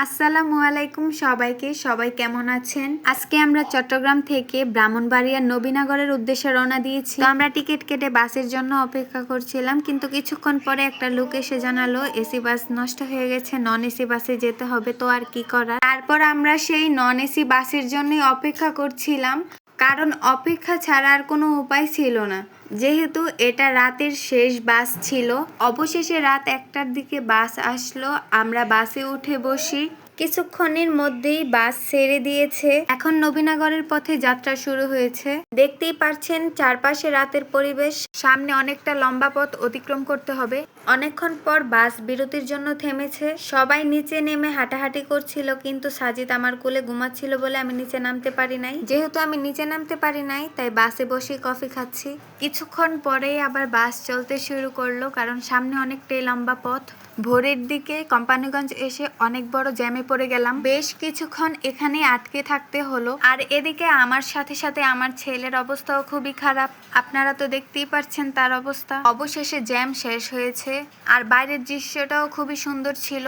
আসসালামু আলাইকুম সবাইকে। সবাই কেমন আছেন? আজকে আমরা চট্টগ্রাম থেকে ব্রাহ্মণবাড়িয়ার নবীনগরের উদ্দেশ্যে রওনা দিয়েছি। তো আমরা টিকিট কেটে বাসের জন্য অপেক্ষা করছিলাম, কিন্তু কিছুক্ষণ পরে একটা লোক এসে জানালো এসি বাস নষ্ট হয়ে গেছে, নন এসি বাসে যেতে হবে। তো আর কি করার, তারপর আমরা সেই নন এসি বাসের জন্যই অপেক্ষা করছিলাম, কারণ অপেক্ষা ছাড়া আর কোনো উপায় ছিল না। যেহেতু এটা রাতের শেষ বাস ছিল, অবশেষে রাত 1টার দিকে বাস আসলো। আমরা বাসে উঠে বসি, কিছুক্ষণের মধ্যেই বাস ছেড়ে দিয়েছে। এখন নবীনগরের পথে যাত্রা শুরু হয়েছে। দেখতেই পাচ্ছেন চারপাশে রাতের পরিবেশ, সামনে অনেকটা লম্বা পথ অতিক্রম করতে হবে। অনেকক্ষণ পর বাস বিরতির জন্য থেমেছে। সবাই নিচে নেমে হাঁটাহাঁটি করছিল, কিন্তু সাজিদ আমার কোলে ঘুমাচ্ছিল বলে আমি নিচে নামতে পারি নাই। যেহেতু আমি নিচে নামতে পারি নাই, তাই বাসে বসে কফি খাচ্ছি। কিছুক্ষণ পরেই আবার বাস চলতে শুরু করলো, কারণ সামনে অনেকটাই লম্বা পথ। ভোরের দিকে কোম্পানিগঞ্জ এসে অনেক বড় জ্যামে পড়ে গেলাম, বেশ কিছুক্ষণ এখানে আটকে থাকতে হলো। আর এদিকে আমার সাথে সাথে আমার ছেলের অবস্থাও খুবই খারাপ, আপনারা তো দেখতেই পাচ্ছেন তার অবস্থা। অবশেষে জ্যাম শেষ হয়েছে, আর বাইরের দৃশ্যটাও খুবই সুন্দর ছিল।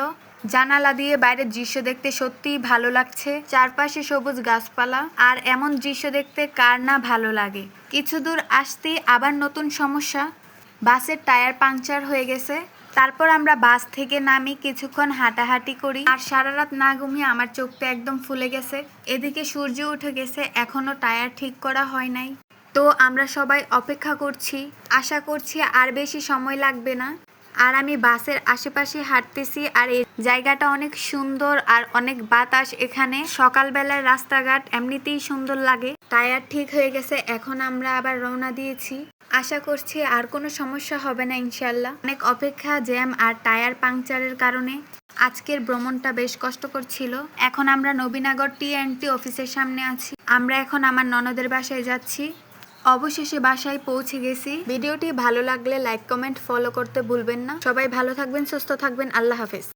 জানালা দিয়ে বাইরের দৃশ্য দেখতে সত্যিই ভালো লাগছে, চারপাশে সবুজ গাছপালা, আর এমন দৃশ্য দেখতে কার না ভালো লাগে। কিছু দূর আসতেই আবার নতুন সমস্যা, বাসের টায়ার পাংচার হয়ে গেছে। তারপর আমরা বাস থেকে নামি, কিছুক্ষণ হাঁটাহাঁটি করি, আর সারা রাত না ঘুমিয়ে আমার চোখটা একদম ফুলে গেছে। এদিকে সূর্য উঠে গেছে, এখনো টায়ার ঠিক করা হয় নাই। তো আমরা সবাই অপেক্ষা করছি, আশা করছি আর বেশি সময় লাগবে না। আর আমি বাসের আশেপাশে হাঁটতেছি, আর এই জায়গাটা অনেক সুন্দর আর অনেক বাতাস এখানে। সকালবেলার রাস্তাঘাট এমনিতেই সুন্দর লাগে। টায়ার ঠিক হয়ে গেছে, এখন আমরা আবার রওনা দিয়েছি। আশা করছি আর কোনো সমস্যা হবে না ইনশাল্লাহ। অনেক অপেক্ষা, জ্যাম আর টায়ার পাংচারের কারণে আজকের ভ্রমণটা বেশ কষ্টকর ছিল। এখন আমরা নবীনগর টি&টি অফিসের সামনে আছি। আমরা এখন আমার ননদের বাসায় যাচ্ছি। অবশেষে বাসায় পৌঁছে গেছি। ভিডিওটি ভালো লাগলে লাইক, কমেন্ট, ফলো করতে ভুলবেন না। সবাই ভালো থাকবেন, সুস্থ থাকবেন। আল্লাহ হাফেজ।